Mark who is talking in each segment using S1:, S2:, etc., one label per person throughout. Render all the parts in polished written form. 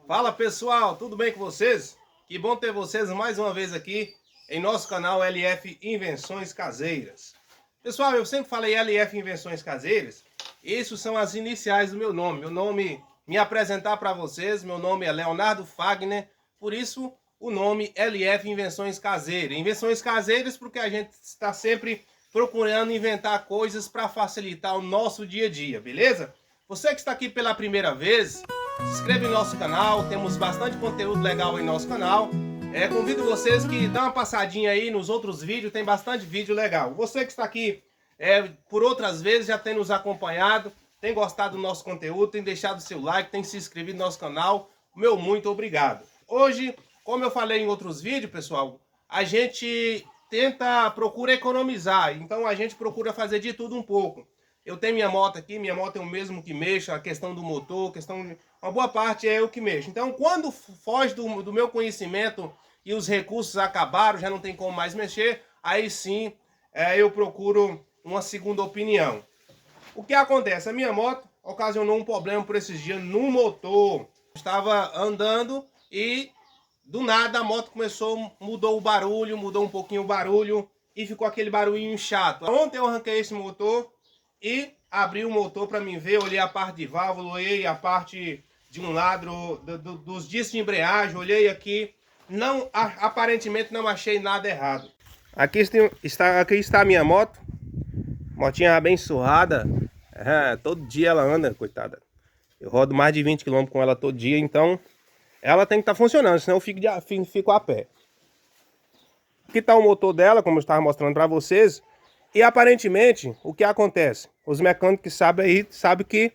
S1: Fala pessoal, tudo bem com vocês? Que bom ter vocês mais uma vez aqui em nosso canal LF Invenções Caseiras. Pessoal, eu sempre falei LF Invenções Caseiras, essas são as iniciais do meu nome. Meu nome, me apresentar para vocês, meu nome é Leonardo Fagner, por isso o nome LF Invenções Caseiras. Invenções Caseiras porque a gente está sempre procurando inventar coisas para facilitar o nosso dia a dia, beleza? Você que está aqui pela primeira vez, se inscreva em nosso canal, temos bastante conteúdo legal em nosso canal. Convido vocês que dão uma passadinha aí nos outros vídeos, tem bastante vídeo legal. Você que está aqui por outras vezes, já tem nos acompanhado, tem gostado do nosso conteúdo, tem deixado seu like, tem se inscrito no nosso canal, meu muito obrigado. Hoje, como eu falei em outros vídeos, pessoal, a gente procura economizar, então a gente procura fazer de tudo um pouco. Eu tenho minha moto aqui, minha moto é o mesmo que mexo, a questão do motor, uma boa parte é eu que mexo. Então, quando foge do meu conhecimento e os recursos acabaram, já não tem como mais mexer, aí sim eu procuro uma segunda opinião. O que acontece? A minha moto ocasionou um problema por esses dias no motor. Eu estava andando e do nada a moto mudou o barulho, mudou um pouquinho o barulho e ficou aquele barulhinho chato. Ontem eu arranquei esse motor e abri o motor para mim ver, olhei a parte de válvula, olhei a parte de um lado dos discos de embreagem, olhei aqui, não, aparentemente não achei nada errado. Aqui está a minha moto, motinha bem surrada, todo dia ela anda, coitada. Eu rodo mais de 20 km com ela todo dia, então ela tem que estar funcionando, senão eu fico a pé. Aqui está o motor dela, como eu estava mostrando para vocês. E aparentemente, o que acontece? Os mecânicos que sabem aí, sabem que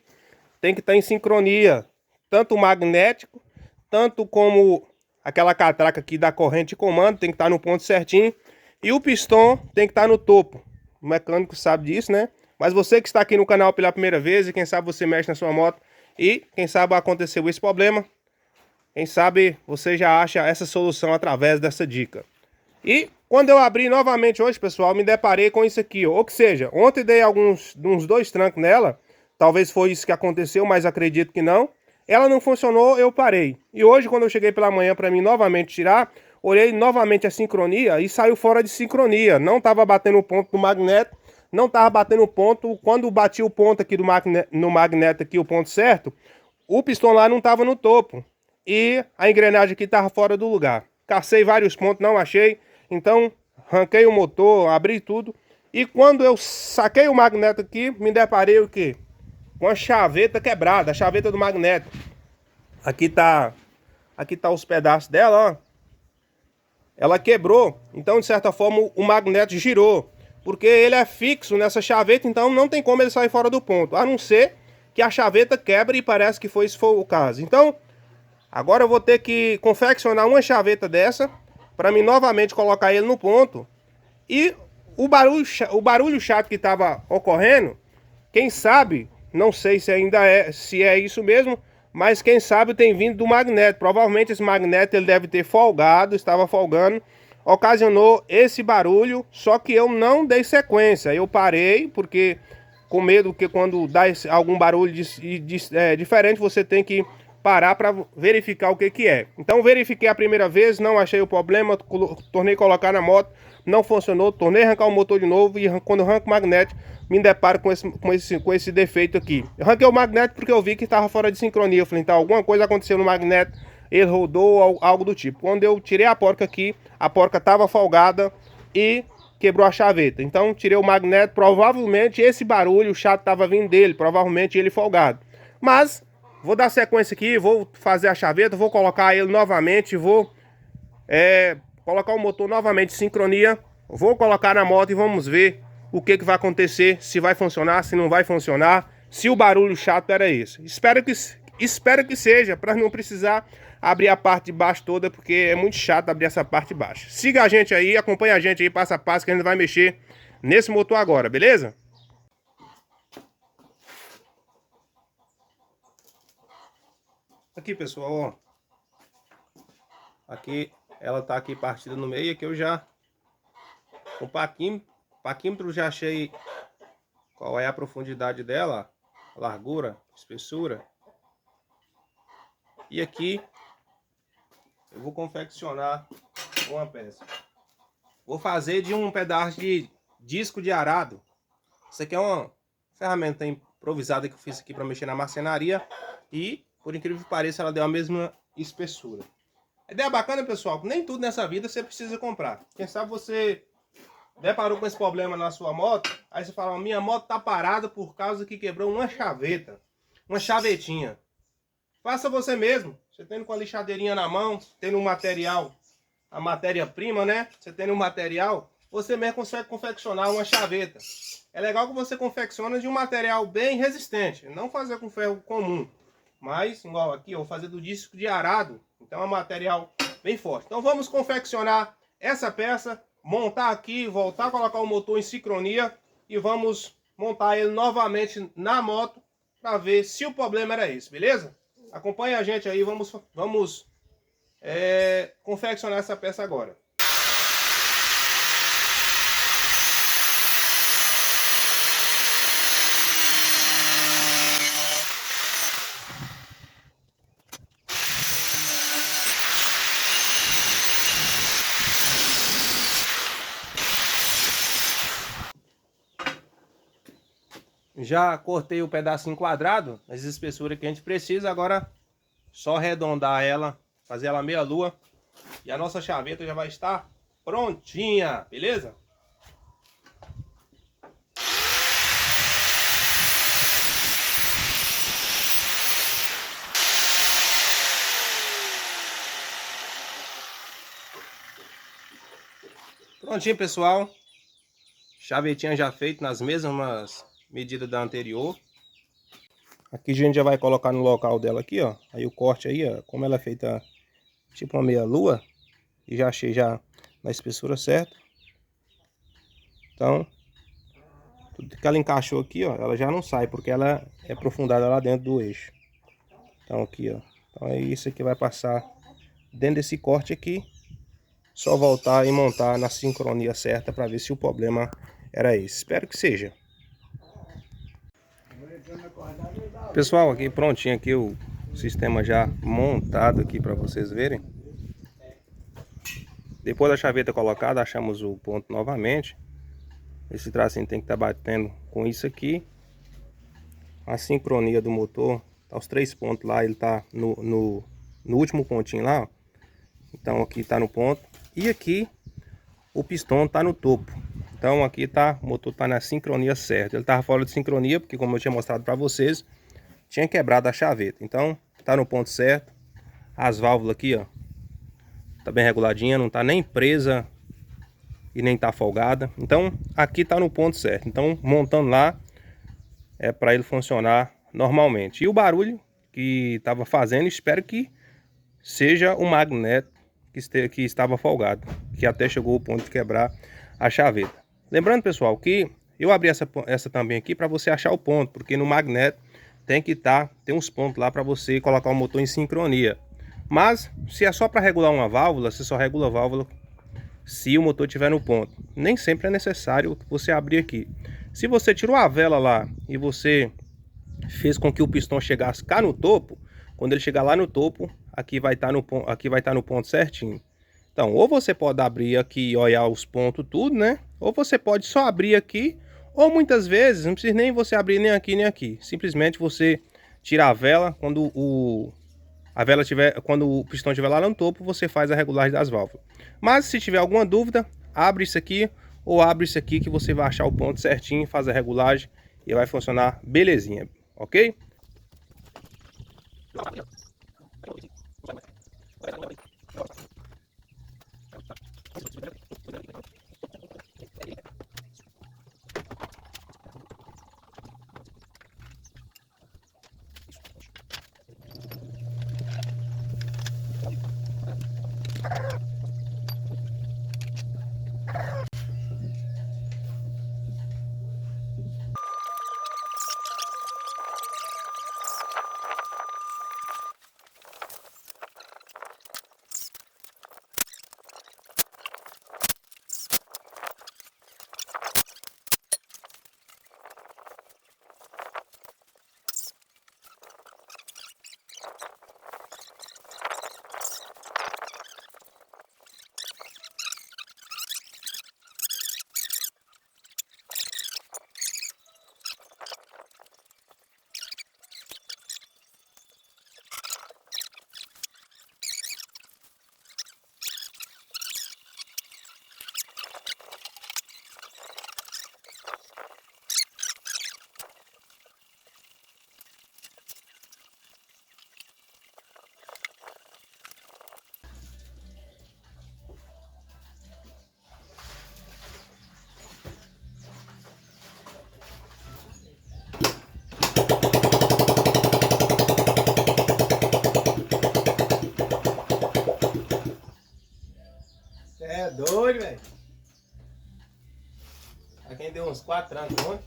S1: tem que estar em sincronia. Tanto o magnético, tanto como aquela catraca aqui da corrente de comando, tem que estar no ponto certinho. E o pistão tem que estar no topo. O mecânico sabe disso, né? Mas você que está aqui no canal pela primeira vez e quem sabe você mexe na sua moto e quem sabe aconteceu esse problema, quem sabe você já acha essa solução através dessa dica. E quando eu abri novamente hoje, pessoal, me deparei com isso aqui, ó. Ou seja, ontem dei uns 2 trancos nela, talvez foi isso que aconteceu, mas acredito que não. Ela não funcionou, eu parei. E hoje, quando eu cheguei pela manhã para mim novamente tirar, olhei novamente a sincronia e saiu fora de sincronia. Não estava batendo o ponto do magneto, não estava batendo o ponto. Quando bati o ponto aqui no magneto, aqui, o ponto certo, o pistão lá não estava no topo. E a engrenagem aqui estava fora do lugar. Cacei vários pontos, não achei. Então, arranquei o motor, abri tudo. E quando eu saquei o magneto aqui, me deparei o quê? Com a chaveta quebrada, a chaveta do magneto. Aqui tá os pedaços dela, ó. Ela quebrou, então de certa forma o magneto girou. Porque ele é fixo nessa chaveta, então não tem como ele sair fora do ponto. A não ser que a chaveta quebre e parece que esse foi o caso. Então, agora eu vou ter que confeccionar uma chaveta dessa para mim novamente colocar ele no ponto. E o barulho chato que estava ocorrendo, quem sabe, não sei se é isso mesmo, mas quem sabe tem vindo do magneto. Provavelmente esse magneto ele deve ter folgado, estava folgando, ocasionou esse barulho, só que eu não dei sequência. Eu parei porque com medo que quando dá algum barulho diferente você tem que parar para verificar o que é. Então verifiquei a primeira vez, não achei o problema, tornei a colocar na moto, não funcionou, tornei a arrancar o motor de novo e quando eu arranco o magneto, me deparo com esse defeito aqui. Eu arranquei o magneto porque eu vi que estava fora de sincronia. Eu falei, então alguma coisa aconteceu no magneto, ele rodou, algo do tipo. Quando eu tirei a porca aqui, a porca estava folgada e quebrou a chaveta. Então tirei o magneto, provavelmente esse barulho chato estava vindo dele, provavelmente ele folgado. Mas vou dar sequência aqui, vou fazer a chaveta, vou colocar ele novamente, vou colocar o motor novamente em sincronia, vou colocar na moto e vamos ver o que vai acontecer, se vai funcionar, se não vai funcionar, se o barulho chato era esse. Espero que seja, para não precisar abrir a parte de baixo toda, porque é muito chato abrir essa parte de baixo. Siga a gente aí, acompanha a gente aí passo a passo que a gente vai mexer nesse motor agora, beleza? Aqui, pessoal, ó. Aqui, ela tá aqui partida no meio, aqui eu já com o paquímetro já achei qual é a profundidade dela, a largura, espessura. E aqui eu vou confeccionar uma peça. Vou fazer de um pedaço de disco de arado. Isso aqui é uma ferramenta improvisada que eu fiz aqui para mexer na marcenaria. E, por incrível que pareça, ela deu a mesma espessura. A ideia bacana, pessoal, que nem tudo nessa vida você precisa comprar. Quem sabe você deparou com esse problema na sua moto, aí você fala, minha moto tá parada por causa que quebrou uma chaveta, uma chavetinha. Faça você mesmo. Você tendo com a lixadeirinha na mão, tendo um material, a matéria-prima, né? Você tendo um material, você mesmo consegue confeccionar uma chaveta. É legal que você confecciona de um material bem resistente, não fazer com ferro comum. Mas, igual aqui, eu vou fazer do disco de arado, então é um material bem forte. Então vamos confeccionar essa peça, montar aqui, voltar a colocar o motor em sincronia e vamos montar ele novamente na moto para ver se o problema era esse, beleza? Acompanhe a gente aí, vamos confeccionar essa peça agora. Já cortei o pedacinho quadrado, as espessuras que a gente precisa, agora só arredondar ela, fazer ela meia lua e a nossa chaveta já vai estar prontinha, beleza? Prontinho, pessoal. Chavetinha já feita nas mesmas medidas da anterior. Aqui a gente já vai colocar no local dela aqui, ó. Aí o corte aí, ó, como ela é feita tipo uma meia lua, e já achei já na espessura certa. Então, tudo que ela encaixou aqui, ó, ela já não sai, porque ela é aprofundada lá dentro do eixo. Então aqui, ó. Então é isso que vai passar dentro desse corte aqui. Só voltar e montar na sincronia certa para ver se o problema era esse. Espero que seja. Pessoal, aqui prontinho aqui o sistema já montado aqui para vocês verem. Depois da chaveta colocada, achamos o ponto novamente. Esse tracinho tem que estar batendo com isso aqui. A sincronia do motor, tá os 3 pontos lá, ele tá no último pontinho lá, ó. Então aqui tá no ponto. E aqui o pistão tá no topo. Então aqui tá, o motor tá na sincronia certa. Ele tava fora de sincronia, porque como eu tinha mostrado para vocês, tinha quebrado a chaveta. Então tá no ponto certo. As válvulas aqui, ó, tá bem reguladinha, não tá nem presa e nem tá folgada. Então aqui tá no ponto certo. Então montando lá é para ele funcionar normalmente. E o barulho que tava fazendo, espero que seja o magneto que estava folgado, que até chegou o ponto de quebrar a chaveta. Lembrando, pessoal, que eu abri essa também aqui para você achar o ponto, porque no magneto tem uns pontos lá para você colocar o motor em sincronia. Mas se é só para regular uma válvula, você só regula a válvula se o motor estiver no ponto. Nem sempre é necessário você abrir aqui. Se você tirou a vela lá e você fez com que o pistão chegasse cá no topo, quando ele chegar lá no topo, aqui vai estar no ponto certinho. Então, ou você pode abrir aqui e olhar os pontos tudo, né? Ou você pode só abrir aqui, ou muitas vezes não precisa nem você abrir nem aqui nem aqui. Simplesmente você tira a vela, quando o pistão estiver lá no topo, você faz a regulagem das válvulas. Mas se tiver alguma dúvida, abre isso aqui ou abre isso aqui que você vai achar o ponto certinho, faz a regulagem e vai funcionar belezinha, ok? uns 4 trancos ontem.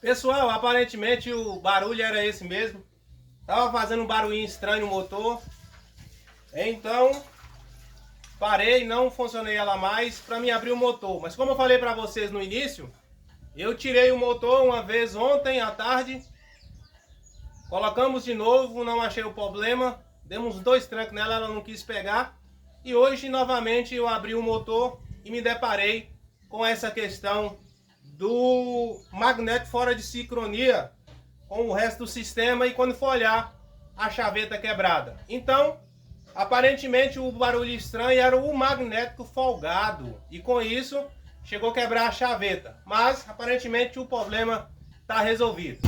S1: Pessoal, aparentemente o barulho era esse mesmo. Tava fazendo um barulhinho estranho no motor. Então, parei, não funcionei ela mais para mim abrir o motor. Mas como eu falei para vocês no início, eu tirei o motor uma vez ontem à tarde. Colocamos de novo, não achei o problema. Demos 2 trancos nela, ela não quis pegar. E hoje novamente eu abri o motor e me deparei com essa questão do magneto fora de sincronia com o resto do sistema, e quando for olhar, a chaveta quebrada. Então, aparentemente o barulho estranho era o magnético folgado, e com isso chegou a quebrar a chaveta, mas aparentemente o problema está resolvido.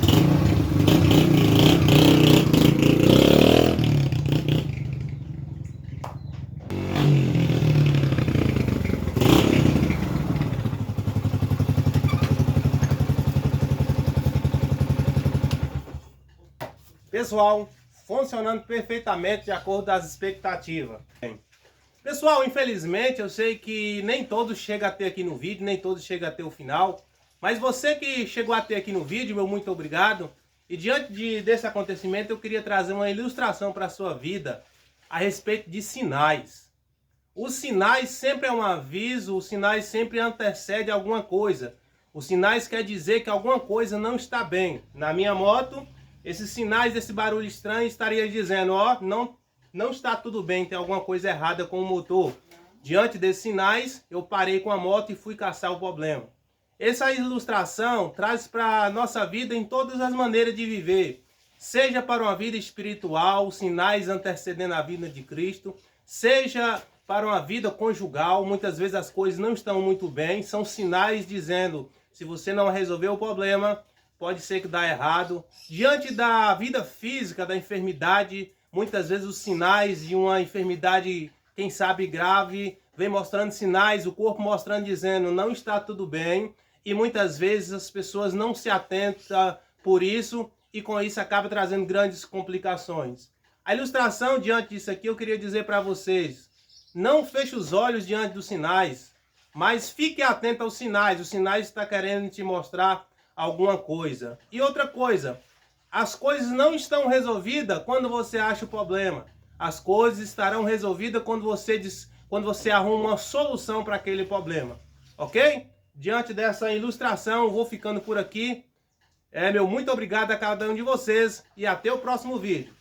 S1: Pessoal, funcionando perfeitamente de acordo com as expectativas. Pessoal, infelizmente eu sei que nem todos chegam a ter aqui no vídeo, nem todos chegam a ter o final. Mas você que chegou a ter aqui no vídeo, meu muito obrigado. E diante desse acontecimento eu queria trazer uma ilustração para a sua vida a respeito de sinais. Os sinais sempre é um aviso, os sinais sempre antecedem alguma coisa. Os sinais quer dizer que alguma coisa não está bem. Na minha moto, esses sinais desse barulho estranho estaria dizendo, ó, não está tudo bem, tem alguma coisa errada com o motor. Diante desses sinais, eu parei com a moto e fui caçar o problema. Essa ilustração traz para a nossa vida em todas as maneiras de viver. Seja para uma vida espiritual, sinais antecedendo a vida de Cristo. Seja para uma vida conjugal, muitas vezes as coisas não estão muito bem. São sinais dizendo, se você não resolver o problema, pode ser que dá errado. Diante da vida física, da enfermidade, muitas vezes os sinais de uma enfermidade, quem sabe grave, vem mostrando sinais, o corpo mostrando, dizendo, não está tudo bem. E muitas vezes as pessoas não se atentam por isso e com isso acaba trazendo grandes complicações. A ilustração diante disso aqui, eu queria dizer para vocês, não feche os olhos diante dos sinais, mas fique atento aos sinais. Os sinais estão querendo te mostrar alguma coisa. E outra coisa, as coisas não estão resolvidas quando você acha o problema. As coisas estarão resolvidas quando você arruma uma solução para aquele problema. Ok? Diante dessa ilustração, eu vou ficando por aqui. Meu muito obrigado a cada um de vocês e até o próximo vídeo.